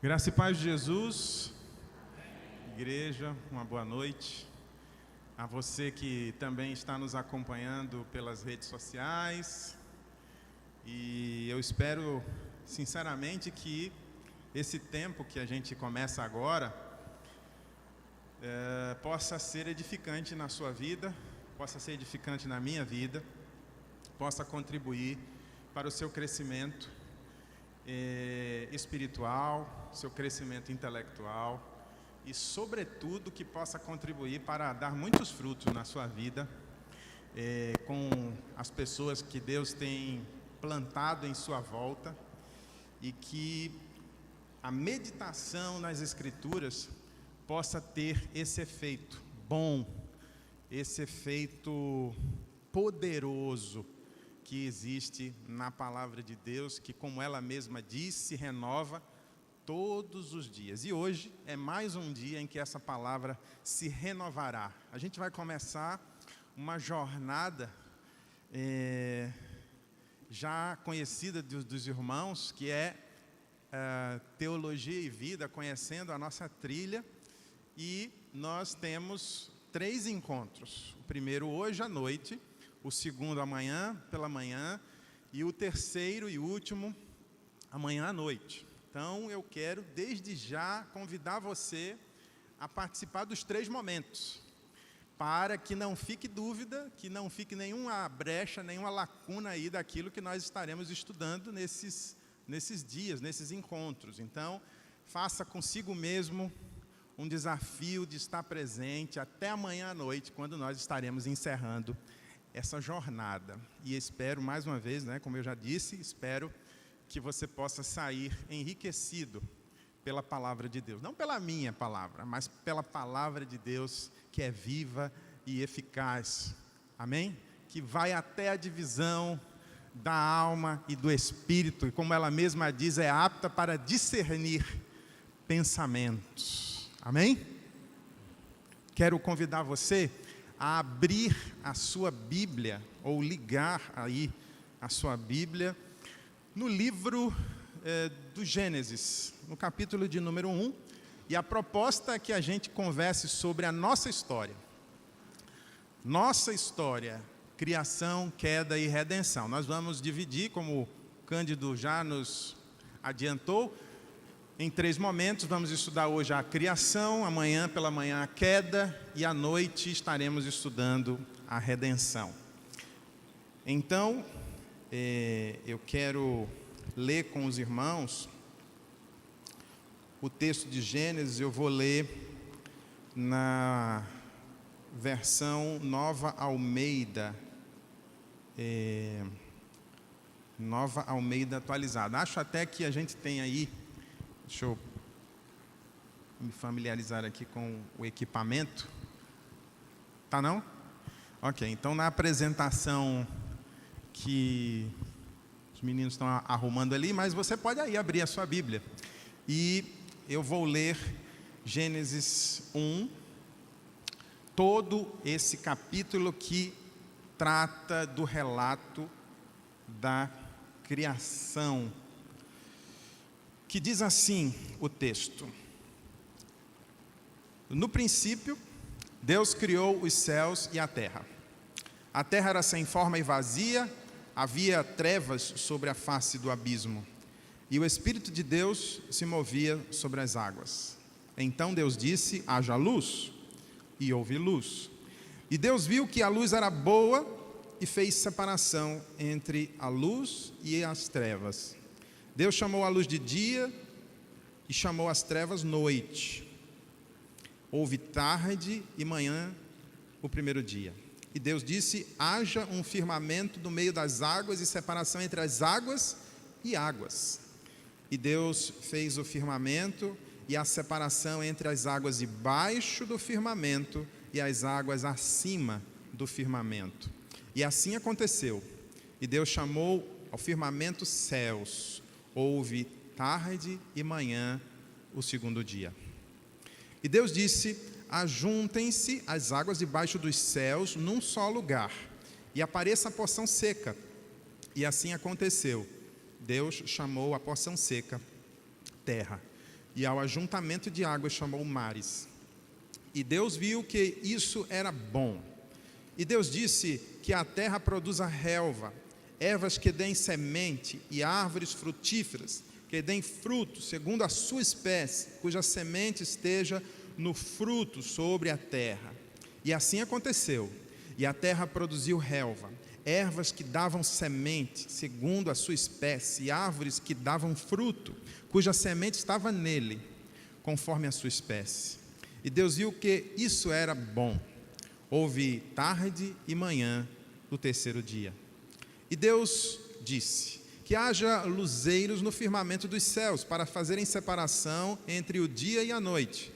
Graça e paz de Jesus, igreja, uma boa noite. A você que também está nos acompanhando pelas redes sociais. E eu espero, sinceramente, que esse tempo que a gente começa agora possa ser edificante na sua vida, possa ser edificante na minha vida, possa contribuir para o seu crescimento espiritual, seu crescimento intelectual e, sobretudo, que possa contribuir para dar muitos frutos na sua vida com as pessoas que Deus tem plantado em sua volta, e que a meditação nas Escrituras possa ter esse efeito bom, esse efeito poderoso que existe na palavra de Deus, que, como ela mesma diz, se renova todos os dias. E hoje é mais um dia em que essa palavra se renovará. A gente vai começar uma jornada já conhecida dos irmãos, que é Teologia e Vida, conhecendo a nossa trilha. E nós temos 3 encontros. O primeiro hoje à noite, o segundo amanhã pela manhã e o terceiro e último amanhã à noite. Então eu quero desde já convidar você a participar dos 3 momentos, para que não fique dúvida, que não fique nenhuma brecha, nenhuma lacuna aí daquilo que nós estaremos estudando nesses dias, nesses encontros. Então faça consigo mesmo um desafio de estar presente até amanhã à noite, quando nós estaremos encerrando essa jornada. E espero, mais uma vez, como eu já disse, espero que você possa sair enriquecido pela palavra de Deus. Não pela minha palavra, mas pela palavra de Deus, que é viva e eficaz. Amém? Que vai até a divisão da alma e do espírito, e como ela mesma diz, é apta para discernir pensamentos. Amém? Quero convidar você a abrir a sua Bíblia, ou ligar aí a sua Bíblia, no livro do Gênesis, no capítulo de número 1, e a proposta é que a gente converse sobre a nossa história. Nossa história, criação, queda e redenção. Nós vamos dividir, como o Cândido já nos adiantou, em 3 momentos. Vamos estudar hoje a criação, amanhã pela manhã a queda, e à noite estaremos estudando a redenção. Então, eu quero ler com os irmãos o texto de Gênesis. Eu vou ler na versão Nova Almeida, Nova Almeida atualizada. Acho até que a gente tem aí, deixa eu me familiarizar aqui com o equipamento. Tá não? Ok, então na apresentação que os meninos estão arrumando ali, mas você pode aí abrir a sua Bíblia. E eu vou ler Gênesis 1, todo esse capítulo que trata do relato da criação, que diz assim o texto: no princípio, Deus criou os céus e a terra. A terra era sem forma e vazia, havia trevas sobre a face do abismo, e o Espírito de Deus se movia sobre as águas. Então Deus disse: haja luz, e houve luz. E Deus viu que a luz era boa e fez separação entre a luz e as trevas. Deus chamou a luz de dia e chamou as trevas noite. Houve tarde e manhã o primeiro dia. E Deus disse: haja um firmamento no meio das águas e separação entre as águas e águas. E Deus fez o firmamento e a separação entre as águas debaixo do firmamento e as águas acima do firmamento. E assim aconteceu. E Deus chamou ao firmamento céus. Houve tarde e manhã o segundo dia. E Deus disse: ajuntem-se as águas debaixo dos céus num só lugar, e apareça a porção seca. E assim aconteceu. Deus chamou a porção seca terra. e ao ajuntamento de águas chamou mares. E Deus viu que isso era bom. E Deus disse que a terra produza relva, ervas que deem semente e árvores frutíferas, que deem fruto segundo a sua espécie, cuja semente esteja no fruto sobre a terra. E assim aconteceu. E a terra produziu relva, ervas que davam semente segundo a sua espécie, e árvores que davam fruto, cuja semente estava nele, conforme a sua espécie. E Deus viu que isso era bom. Houve tarde e manhã do terceiro dia. E Deus disse que haja luzeiros no firmamento dos céus, para fazerem separação entre o dia e a noite,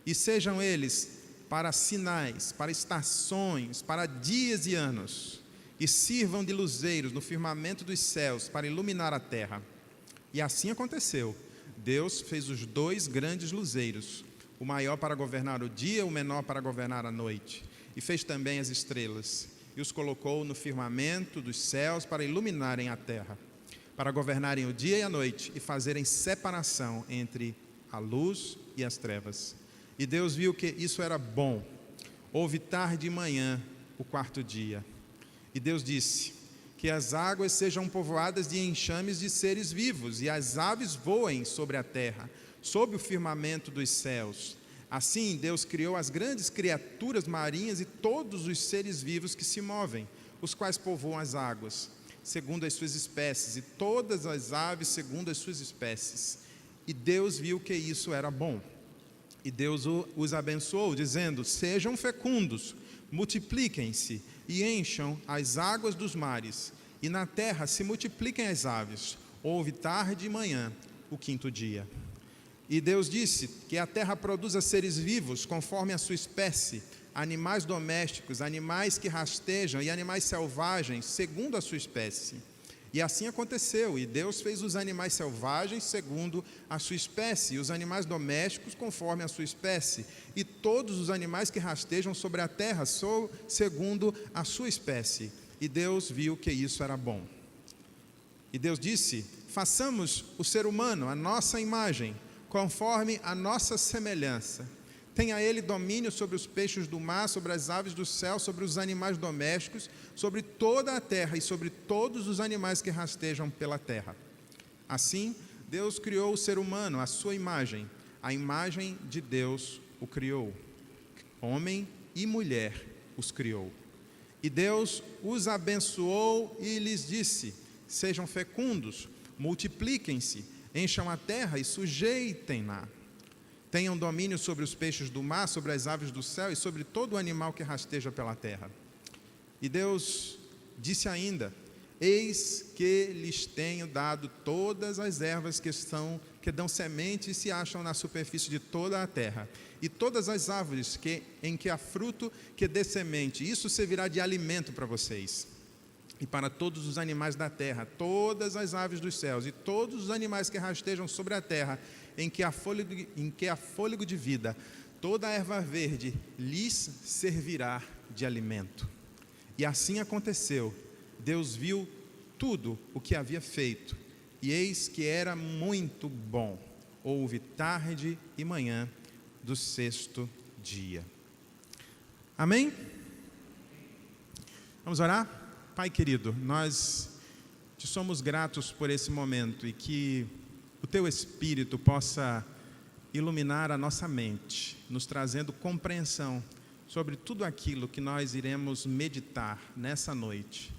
e sejam eles para sinais, para estações, para dias e anos, e sirvam de luzeiros no firmamento dos céus, para iluminar a terra. E assim aconteceu. Deus fez os 2 grandes luzeiros, o maior para governar o dia, o menor para governar a noite. E fez também as estrelas, e os colocou no firmamento dos céus para iluminarem a terra, para governarem o dia e a noite, e fazerem separação entre a luz e as trevas. E Deus viu que isso era bom. Houve tarde e manhã, o 4º dia. E Deus disse que as águas sejam povoadas de enxames de seres vivos, e as aves voem sobre a terra, sob o firmamento dos céus. Assim, Deus criou as grandes criaturas marinhas e todos os seres vivos que se movem, os quais povoam as águas, segundo as suas espécies, e todas as aves segundo as suas espécies. E Deus viu que isso era bom. E Deus os abençoou, dizendo: sejam fecundos, multipliquem-se e encham as águas dos mares, e na terra se multipliquem as aves. Houve tarde e manhã, o 5º dia. E Deus disse que a terra produza seres vivos conforme a sua espécie, animais domésticos, animais que rastejam e animais selvagens segundo a sua espécie. E assim aconteceu, e Deus fez os animais selvagens segundo a sua espécie, e os animais domésticos conforme a sua espécie, e todos os animais que rastejam sobre a terra segundo a sua espécie. E Deus viu que isso era bom. E Deus disse: façamos o ser humano à nossa imagem, conforme a nossa semelhança. Tenha ele domínio sobre os peixes do mar, sobre as aves do céu, sobre os animais domésticos, sobre toda a terra e sobre todos os animais que rastejam pela terra. Assim, Deus criou o ser humano à sua imagem. A imagem de Deus o criou. Homem e mulher os criou. E Deus os abençoou e lhes disse: sejam fecundos, multipliquem-se, encham a terra e sujeitem-na. Tenham domínio sobre os peixes do mar, sobre as aves do céu e sobre todo o animal que rasteja pela terra. E Deus disse ainda: eis que lhes tenho dado todas as ervas que dão semente e se acham na superfície de toda a terra, e todas as árvores em que há fruto que dê semente. Isso servirá de alimento para vocês. E para todos os animais da terra, todas as aves dos céus e todos os animais que rastejam sobre a terra, em que há fôlego de vida, toda a erva verde lhes servirá de alimento. E assim aconteceu. Deus viu tudo o que havia feito, e eis que era muito bom. Houve tarde e manhã do 6º dia. Amém? Vamos orar? Pai querido, nós te somos gratos por esse momento, e que o Teu Espírito possa iluminar a nossa mente, nos trazendo compreensão sobre tudo aquilo que nós iremos meditar nessa noite.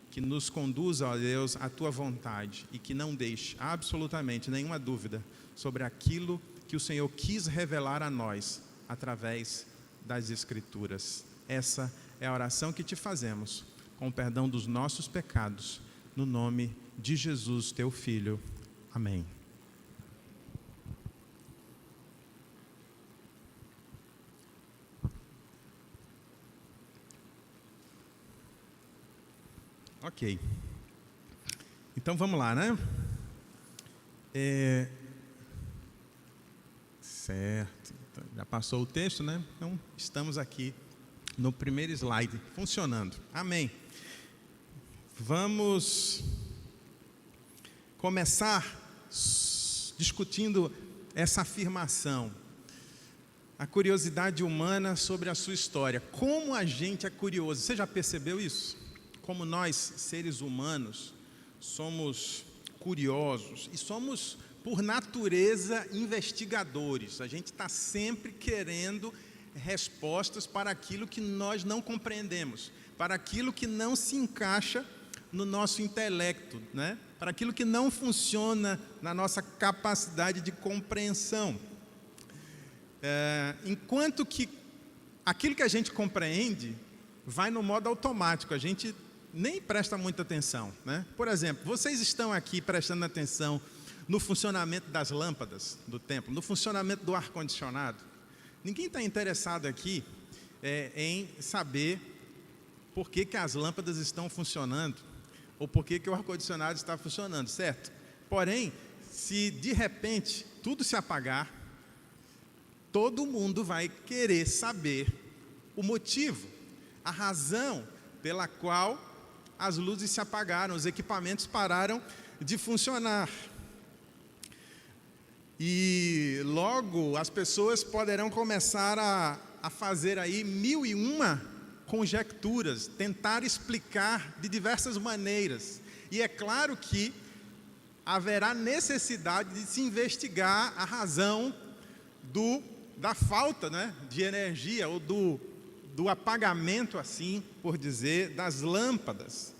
Que nos conduza, ó Deus, à Tua vontade, e que não deixe absolutamente nenhuma dúvida sobre aquilo que o Senhor quis revelar a nós através das Escrituras. Essa é a oração que te fazemos, com o perdão dos nossos pecados, no nome de Jesus, Teu Filho. Amém. Ok. Então vamos lá, né? Certo. Então, já passou o texto, né? Então estamos aqui no primeiro slide, funcionando. Amém. Vamos começar discutindo essa afirmação. A curiosidade humana sobre a sua história. Como a gente é curioso. Você já percebeu isso? Como nós, seres humanos, somos curiosos e somos, por natureza, investigadores. A gente está sempre querendo respostas para aquilo que nós não compreendemos, para aquilo que não se encaixa no nosso intelecto, né? Para aquilo que não funciona na nossa capacidade de compreensão. Enquanto que aquilo que a gente compreende vai no modo automático, a gente nem presta muita atenção, né? Por exemplo, vocês estão aqui prestando atenção no funcionamento das lâmpadas do templo, no funcionamento do ar-condicionado. Ninguém está interessado aqui em saber por que as lâmpadas estão funcionando ou por que o ar-condicionado está funcionando, certo? Porém, se de repente tudo se apagar, todo mundo vai querer saber o motivo, a razão pela qual as luzes se apagaram, os equipamentos pararam de funcionar. E logo as pessoas poderão começar a fazer aí 1001 conjecturas, tentar explicar de diversas maneiras. E é claro que haverá necessidade de se investigar a razão da falta, né, de energia, ou do apagamento, assim por dizer, das lâmpadas.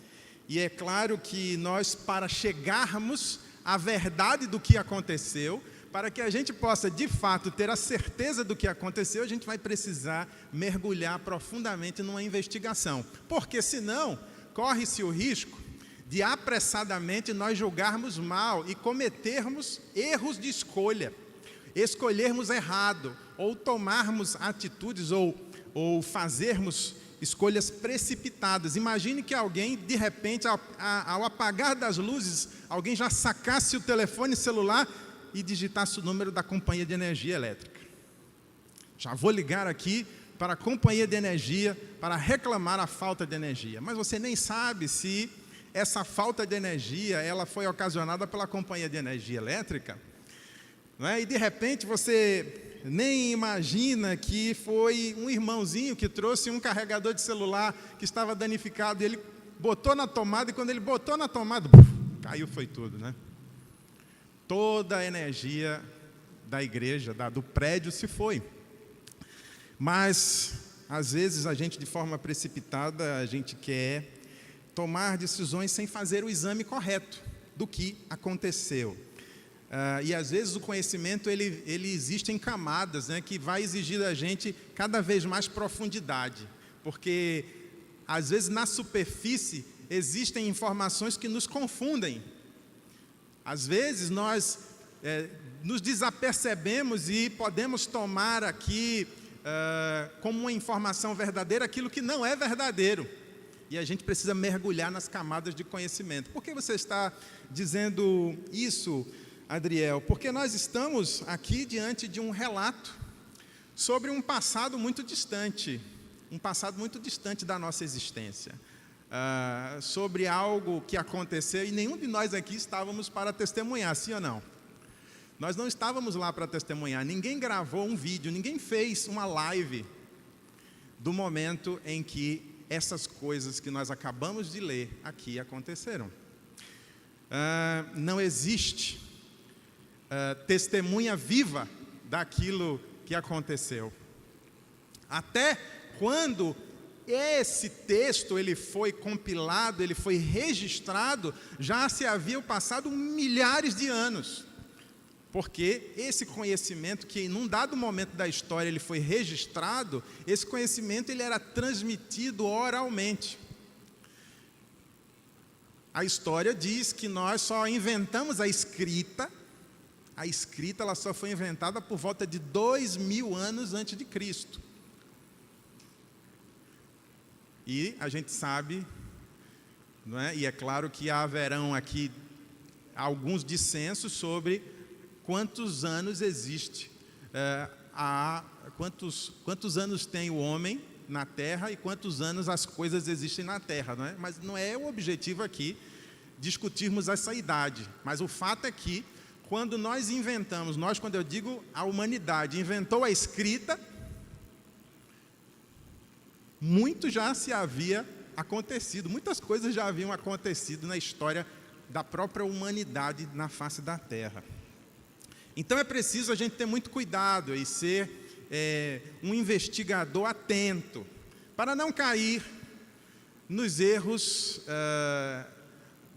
E é claro que nós, para chegarmos à verdade do que aconteceu, para que a gente possa, de fato, ter a certeza do que aconteceu, a gente vai precisar mergulhar profundamente numa investigação. Porque, senão, corre-se o risco de, apressadamente, nós julgarmos mal e cometermos erros de escolha, escolhermos errado, ou tomarmos atitudes, ou fazermos escolhas precipitadas. Imagine que alguém, de repente, ao apagar das luzes, alguém já sacasse o telefone celular e digitasse o número da companhia de energia elétrica. Já vou ligar aqui para a companhia de energia para reclamar a falta de energia. Mas você nem sabe se essa falta de energia ela foi ocasionada pela companhia de energia elétrica, não é? E de repente você nem imagina que foi um irmãozinho que trouxe um carregador de celular que estava danificado, e ele botou na tomada, e quando ele botou na tomada, caiu, foi tudo, né? Toda a energia da igreja, do prédio, se foi. Mas, às vezes, a gente, de forma precipitada, a gente quer tomar decisões sem fazer o exame correto do que aconteceu. E, às vezes, o conhecimento ele existe em camadas, né, que vai exigir da gente cada vez mais profundidade. Porque, às vezes, na superfície, existem informações que nos confundem. Às vezes, nós nos desapercebemos e podemos tomar aqui como uma informação verdadeira aquilo que não é verdadeiro. E a gente precisa mergulhar nas camadas de conhecimento. Por que você está dizendo isso, Adriel? Porque nós estamos aqui diante de um relato sobre um passado muito distante da nossa existência. Sobre algo que aconteceu e nenhum de nós aqui estávamos para testemunhar, sim ou não? Nós não estávamos lá para testemunhar, ninguém gravou um vídeo, ninguém fez uma live do momento em que essas coisas que nós acabamos de ler aqui aconteceram. Não existe testemunha viva daquilo que aconteceu. Até quando esse texto ele foi compilado, ele foi registrado, já se havia passado milhares de anos. Porque esse conhecimento que em um dado momento da história ele foi registrado, esse conhecimento ele era transmitido oralmente. A história diz que nós só inventamos a escrita ela só foi inventada por volta de 2000 anos antes de Cristo. E a gente sabe, não é? E é claro que haverão aqui alguns dissensos sobre quantos anos existe, quantos anos tem o homem na Terra e quantos anos as coisas existem na Terra, não é? Mas não é o objetivo aqui discutirmos essa idade. Mas o fato é que, quando nós inventamos, quando eu digo a humanidade, inventou a escrita, muito já se havia acontecido, muitas coisas já haviam acontecido na história da própria humanidade na face da Terra. Então é preciso a gente ter muito cuidado e ser um investigador atento, para não cair nos erros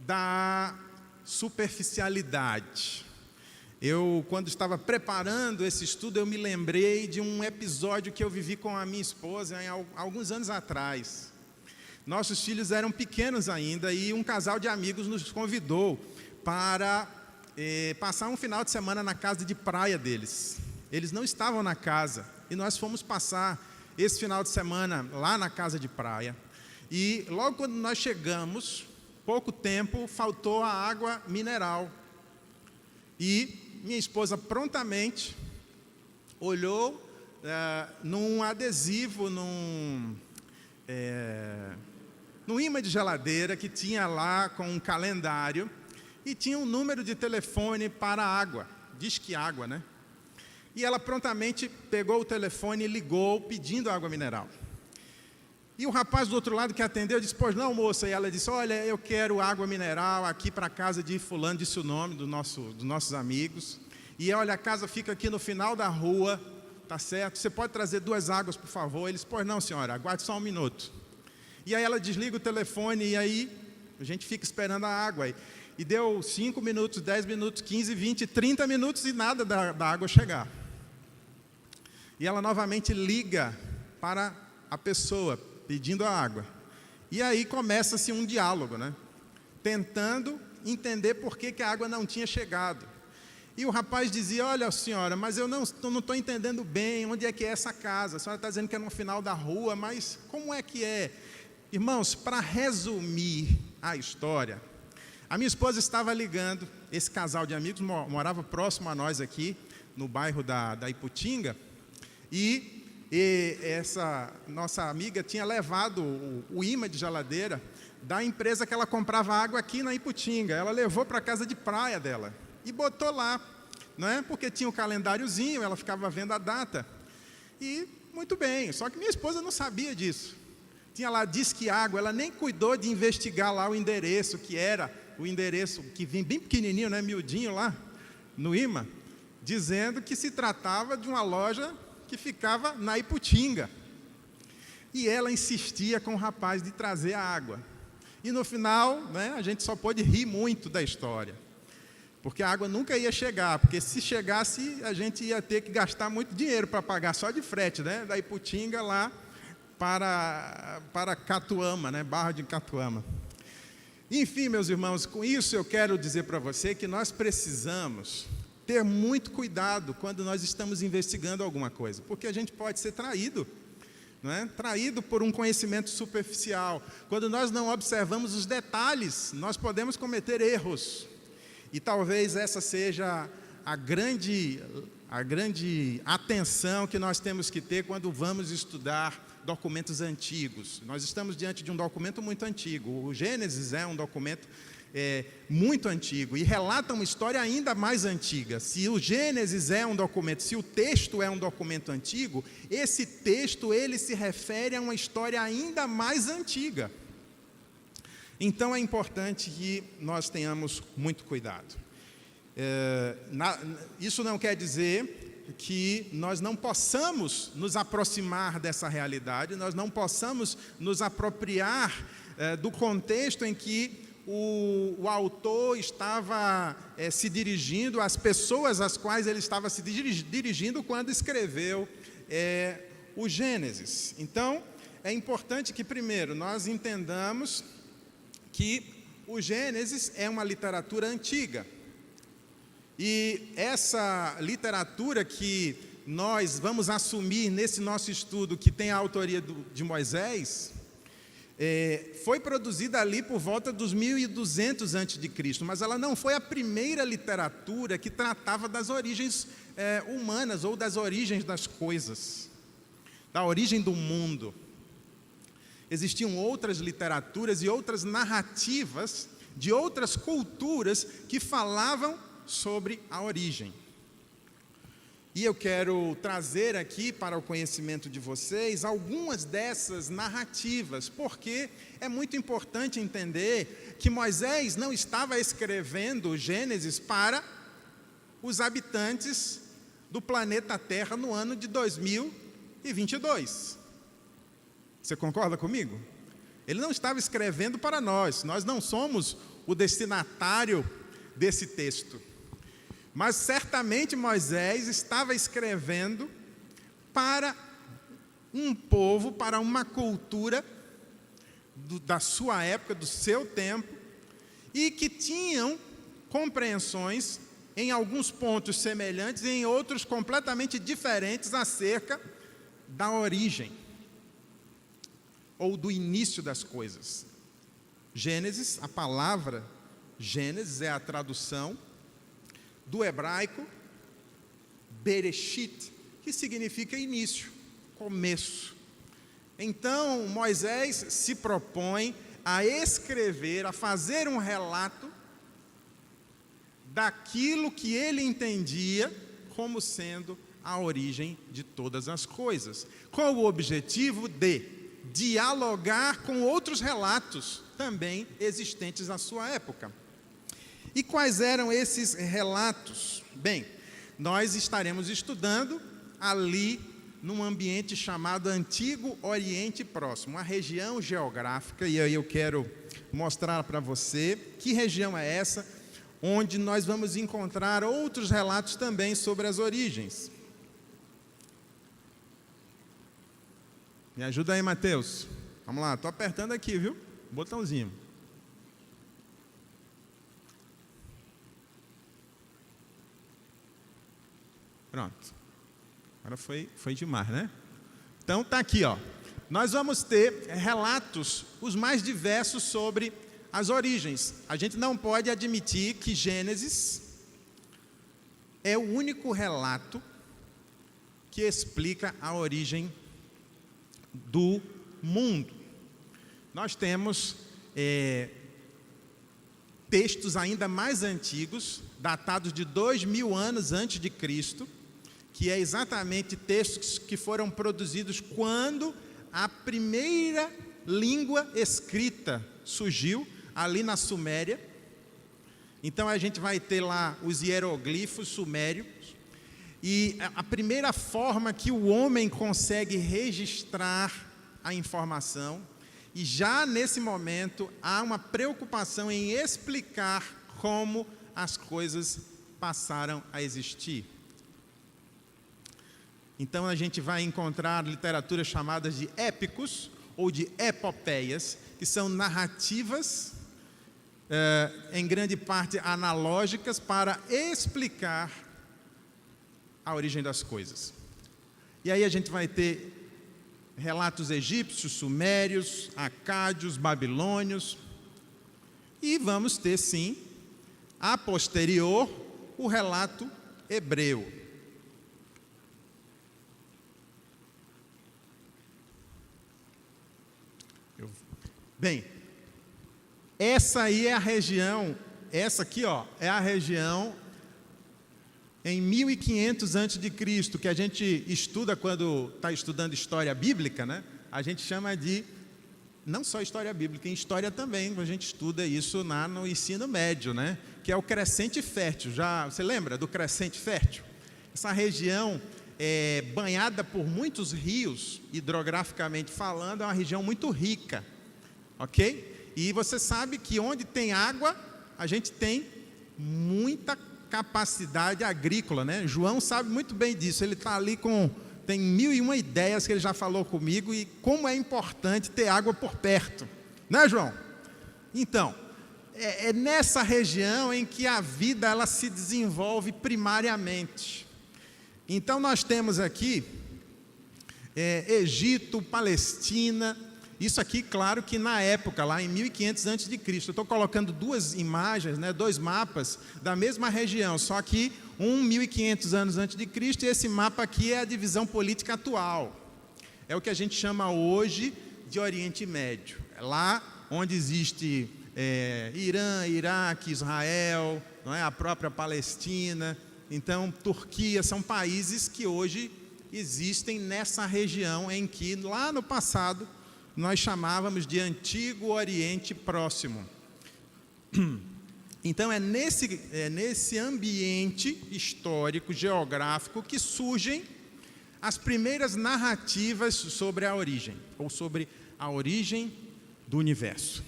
da superficialidade. Quando estava preparando esse estudo, eu me lembrei de um episódio que eu vivi com a minha esposa há alguns anos atrás. Nossos filhos eram pequenos ainda e um casal de amigos nos convidou para passar um final de semana na casa de praia deles. Eles não estavam na casa e nós fomos passar esse final de semana lá na casa de praia. E logo quando nós chegamos, pouco tempo, faltou a água mineral. E minha esposa prontamente olhou num adesivo, num imã de geladeira que tinha lá com um calendário e tinha um número de telefone para água, Disque Água, né? E ela prontamente pegou o telefone e ligou pedindo água mineral. E o rapaz do outro lado que atendeu disse: pois não, moça. E ela disse: olha, eu quero água mineral aqui para a casa de fulano, disse o nome dos nossos amigos. E olha, a casa fica aqui no final da rua, tá certo? Você pode trazer 2 águas, por favor? Eles: pois não, senhora, aguarde só um minuto. E aí ela desliga o telefone e aí a gente fica esperando a água. E deu 5 minutos, 10 minutos, 15, 20, 30 minutos e nada da água chegar. E ela novamente liga para a pessoa pedindo a água. E aí começa-se um diálogo, né? Tentando entender por que a água não tinha chegado. E o rapaz dizia: olha, senhora, mas eu não estou entendendo bem onde é que é essa casa. A senhora está dizendo que é no final da rua, mas como é que é? Irmãos, para resumir a história, a minha esposa estava ligando, esse casal de amigos morava próximo a nós aqui, no bairro da Iputinga, e essa nossa amiga tinha levado o imã de geladeira da empresa que ela comprava água aqui na Iputinga. Ela levou para a casa de praia dela e botou lá, não é? Porque tinha um calendáriozinho, ela ficava vendo a data. E muito bem, só que minha esposa não sabia disso. Tinha lá Disque Água, ela nem cuidou de investigar lá o endereço, que era o endereço que vem bem pequenininho, né, miudinho lá no imã, dizendo que se tratava de uma loja que ficava na Iputinga. E ela insistia com o rapaz de trazer a água. E no final, né, a gente só pôde rir muito da história. Porque a água nunca ia chegar, porque se chegasse, a gente ia ter que gastar muito dinheiro para pagar só de frete, né, da Iputinga lá para Catuama, né, Barra de Catuama. Enfim, meus irmãos, com isso eu quero dizer para você que nós precisamos ter muito cuidado quando nós estamos investigando alguma coisa, porque a gente pode ser traído, não é? Traído por um conhecimento superficial. Quando nós não observamos os detalhes, nós podemos cometer erros. E talvez essa seja a grande atenção que nós temos que ter quando vamos estudar documentos antigos. Nós estamos diante de um documento muito antigo. O Gênesis é um documento muito antigo e relata uma história ainda mais antiga. Se o Gênesis é um documento, se o texto é um documento antigo, esse texto ele se refere a uma história ainda mais antiga. Então é importante que nós tenhamos muito cuidado. Isso não quer dizer que nós não possamos nos aproximar dessa realidade, nós não possamos nos apropriar do contexto em que o autor estava se dirigindo às pessoas às quais ele estava se dirigindo quando escreveu o Gênesis. Então, é importante que, primeiro, nós entendamos que o Gênesis é uma literatura antiga. E essa literatura que nós vamos assumir nesse nosso estudo, que tem a autoria de Moisés, foi produzida ali por volta dos 1200 a.C., mas ela não foi a primeira literatura que tratava das origens humanas ou das origens das coisas, da origem do mundo. Existiam outras literaturas e outras narrativas de outras culturas que falavam sobre a origem. E eu quero trazer aqui para o conhecimento de vocês algumas dessas narrativas, porque é muito importante entender que Moisés não estava escrevendo Gênesis para os habitantes do planeta Terra no ano de 2022. Você concorda comigo? Ele não estava escrevendo para nós não somos o destinatário desse texto. Mas certamente Moisés estava escrevendo para um povo, para uma cultura da sua época, do seu tempo, e que tinham compreensões em alguns pontos semelhantes e em outros completamente diferentes acerca da origem ou do início das coisas. Gênesis, a palavra Gênesis é a tradução do hebraico Bereshit, que significa início, começo. Então, Moisés se propõe a escrever, a fazer um relato daquilo que ele entendia como sendo a origem de todas as coisas, com o objetivo de dialogar com outros relatos também existentes na sua época. E quais eram esses relatos? Bem, nós estaremos estudando ali num ambiente chamado Antigo Oriente Próximo, uma região geográfica, e aí eu quero mostrar para você que região é essa, onde nós vamos encontrar outros relatos também sobre as origens. Me ajuda aí, Mateus. Vamos lá, estou apertando aqui, viu? Botãozinho. Pronto. Agora foi demais, né? Então tá aqui, ó. Nós vamos ter relatos os mais diversos sobre as origens. A gente não pode admitir que Gênesis é o único relato que explica a origem do mundo. Nós temos textos ainda mais antigos, datados de 2000 anos antes de Cristo, que é exatamente textos que foram produzidos quando a primeira língua escrita surgiu, ali na Suméria. Então a gente vai ter lá os hieroglifos sumérios, e a primeira forma que o homem consegue registrar a informação, e já nesse momento há uma preocupação em explicar como as coisas passaram a existir. Então a gente vai encontrar literaturas chamadas de épicos ou de epopeias, que são narrativas, em grande parte analógicas, para explicar a origem das coisas. E aí a gente vai ter relatos egípcios, sumérios, acádios, babilônios, e vamos ter, sim, a posterior, o relato hebreu. Bem, essa aí é a região, essa aqui, ó, é a região em 1500 a.C., que a gente estuda quando está estudando história bíblica, né? A gente chama de, não só história bíblica, em história também, a gente estuda isso no ensino médio, né? Que é o crescente fértil. Você lembra do crescente fértil? Essa região é banhada por muitos rios, hidrograficamente falando, é uma região muito rica, ok? E você sabe que onde tem água, a gente tem muita capacidade agrícola, né? João sabe muito bem disso, ele está ali tem 1001 ideias que ele já falou comigo, e como é importante ter água por perto, né, João? Então, é nessa região em que a vida ela se desenvolve primariamente. Então nós temos aqui Egito, Palestina. Isso aqui, claro que na época, lá em 1500 a.C., eu estou colocando duas imagens, né, dois mapas da mesma região, só que 1500 anos antes de Cristo, e esse mapa aqui é a divisão política atual. É o que a gente chama hoje de Oriente Médio. É lá onde existe Irã, Iraque, Israel, não é? A própria Palestina. Então, Turquia, são países que hoje existem nessa região em que, lá no passado, nós chamávamos de Antigo Oriente Próximo. Então, é nesse ambiente histórico, geográfico, que surgem as primeiras narrativas sobre a origem, ou sobre a origem do universo.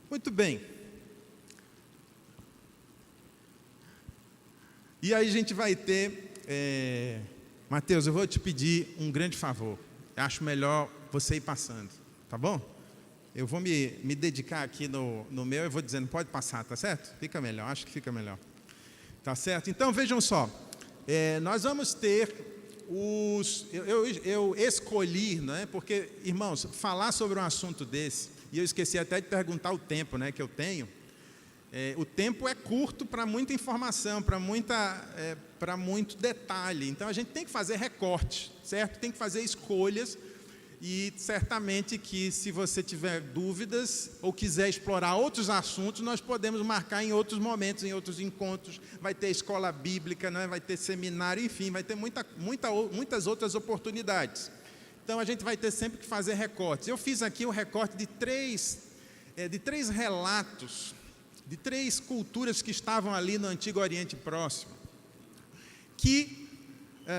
Muito bem. E aí a gente vai ter... Mateus, eu vou te pedir um grande favor. Eu acho melhor você ir passando, tá bom? Eu vou me dedicar aqui no meu, eu vou dizendo, pode passar, tá certo? Fica melhor, acho que fica melhor. Tá certo? Então, vejam só. Nós vamos ter eu escolhi, não é? Porque, irmãos, falar sobre um assunto desse, e eu esqueci até de perguntar o tempo, né, que eu tenho. O tempo é curto para muita informação, para muito detalhe. Então, a gente tem que fazer recorte, certo? Tem que fazer escolhas. E certamente que, se você tiver dúvidas ou quiser explorar outros assuntos, nós podemos marcar em outros momentos, em outros encontros. Vai ter escola bíblica, né? Vai ter seminário, enfim, vai ter muitas outras oportunidades. Então, a gente vai ter sempre que fazer recortes. Eu fiz aqui um recorte de três relatos, de três culturas que estavam ali no Antigo Oriente Próximo, que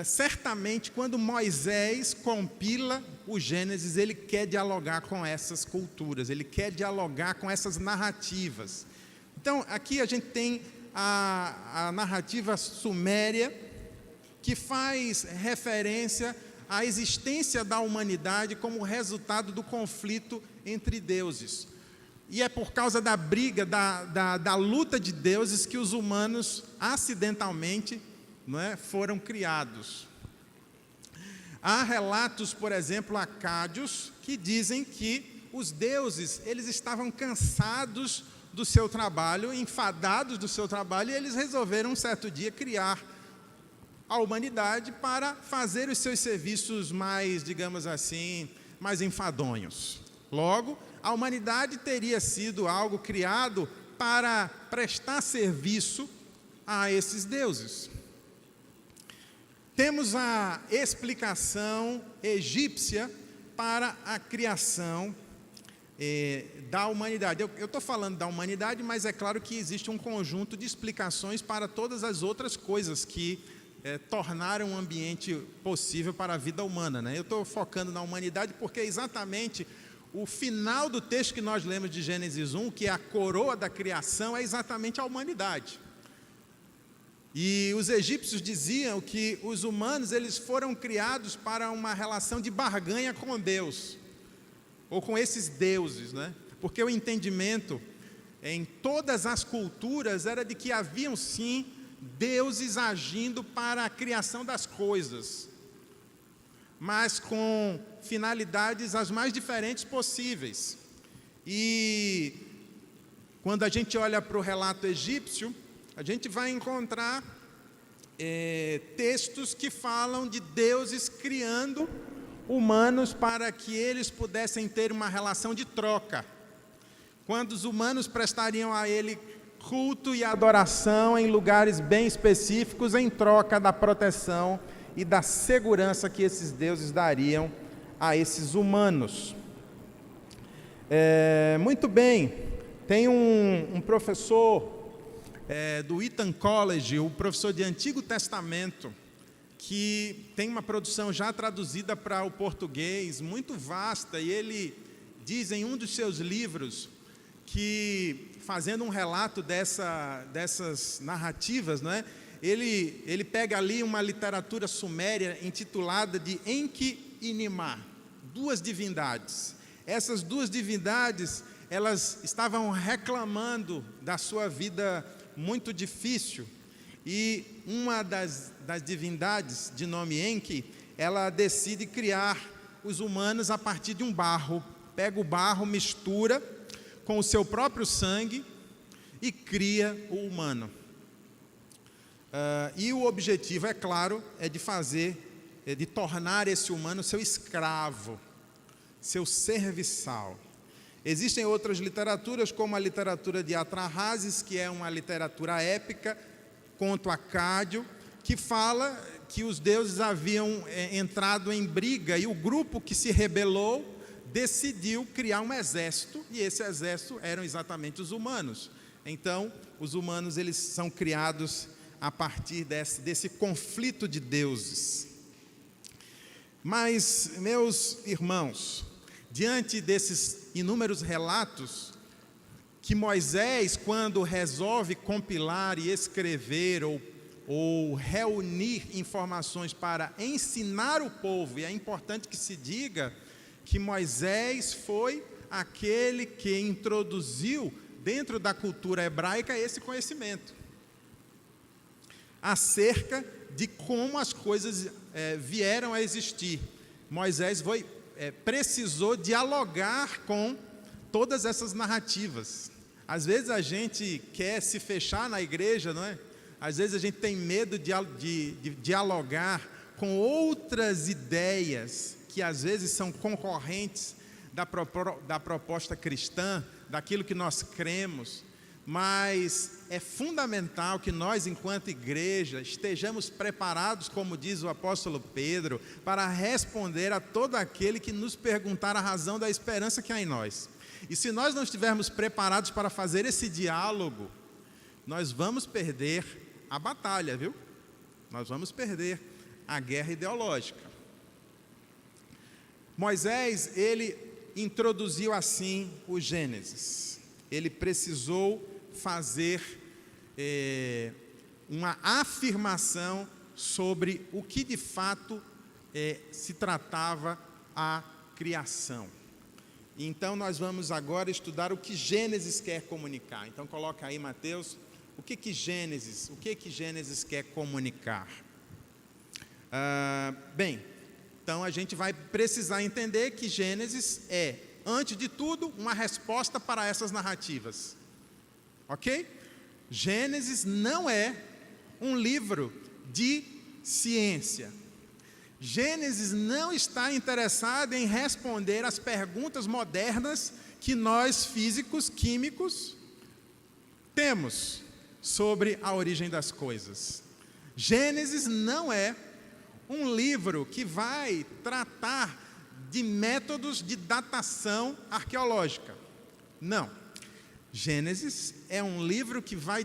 certamente, quando Moisés compila o Gênesis, ele quer dialogar com essas culturas, ele quer dialogar com essas narrativas. Então, aqui a gente tem a narrativa suméria, que faz referência à existência da humanidade como resultado do conflito entre deuses. E é por causa da briga, da luta de deuses, que os humanos, acidentalmente, não é, foram criados. Há relatos, por exemplo, acádios, que dizem que os deuses, eles estavam cansados do seu trabalho, enfadados do seu trabalho, e eles resolveram um certo dia criar a humanidade para fazer os seus serviços mais, digamos assim, mais enfadonhos. Logo, a humanidade teria sido algo criado para prestar serviço a esses deuses. Temos a explicação egípcia para a criação da humanidade. Eu estou falando da humanidade, mas é claro que existe um conjunto de explicações para todas as outras coisas que tornaram um ambiente possível para a vida humana, né? Eu estou focando na humanidade porque é exatamente o final do texto que nós lemos de Gênesis 1, que é a coroa da criação, é exatamente a humanidade. E os egípcios diziam que os humanos, eles foram criados para uma relação de barganha com Deus, ou com esses deuses, né? Porque o entendimento em todas as culturas era de que haviam sim deuses agindo para a criação das coisas, mas com finalidades as mais diferentes possíveis. E quando a gente olha para o relato egípcio, a gente vai encontrar textos que falam de deuses criando humanos para que eles pudessem ter uma relação de troca. Quando os humanos prestariam a ele culto e adoração em lugares bem específicos, em troca da proteção e da segurança que esses deuses dariam a esses humanos. Muito bem, tem um professor do Eton College, o professor de Antigo Testamento, que tem uma produção já traduzida para o português, muito vasta, e ele diz em um dos seus livros que, fazendo um relato dessas narrativas, não é? Ele pega ali uma literatura suméria intitulada de Enki e Nimar, duas divindades. Essas duas divindades, elas estavam reclamando da sua vida muito difícil, e uma das divindades, de nome Enki, ela decide criar os humanos a partir de um barro. Pega o barro, mistura com o seu próprio sangue e cria o humano. E o objetivo, é claro, é de tornar esse humano seu escravo, seu serviçal. Existem outras literaturas, como a literatura de Atrahasis, que é uma literatura épica, conto acádio, que fala que os deuses haviam entrado em briga e o grupo que se rebelou decidiu criar um exército, e esse exército eram exatamente os humanos. Então, os humanos eles são criados a partir desse conflito de deuses. Mas, meus irmãos, diante desses inúmeros relatos, que Moisés, quando resolve compilar e escrever ou reunir informações para ensinar o povo, e é importante que se diga que Moisés foi aquele que introduziu dentro da cultura hebraica esse conhecimento acerca de como as coisas vieram a existir. Moisés precisou dialogar com todas essas narrativas. Às vezes a gente quer se fechar na igreja, não é? Às vezes a gente tem medo de dialogar com outras ideias que às vezes são concorrentes da proposta cristã, daquilo que nós cremos, mas é fundamental que nós, enquanto igreja, estejamos preparados, como diz o apóstolo Pedro, para responder a todo aquele que nos perguntar a razão da esperança que há em nós. E se nós não estivermos preparados para fazer esse diálogo, nós vamos perder a batalha, viu? Nós vamos perder a guerra ideológica. Moisés, ele introduziu assim o Gênesis. Ele precisou fazer uma afirmação sobre o que de fato se tratava a criação. Então nós vamos agora estudar o que Gênesis quer comunicar. Então coloca aí, Mateus, o que Gênesis quer comunicar? Bem, então a gente vai precisar entender que Gênesis é, antes de tudo, uma resposta para essas narrativas. Ok? Gênesis não é um livro de ciência. Gênesis não está interessado em responder às perguntas modernas que nós, físicos, químicos, temos sobre a origem das coisas. Gênesis não é um livro que vai tratar de métodos de datação arqueológica. Não. Gênesis é um livro que vai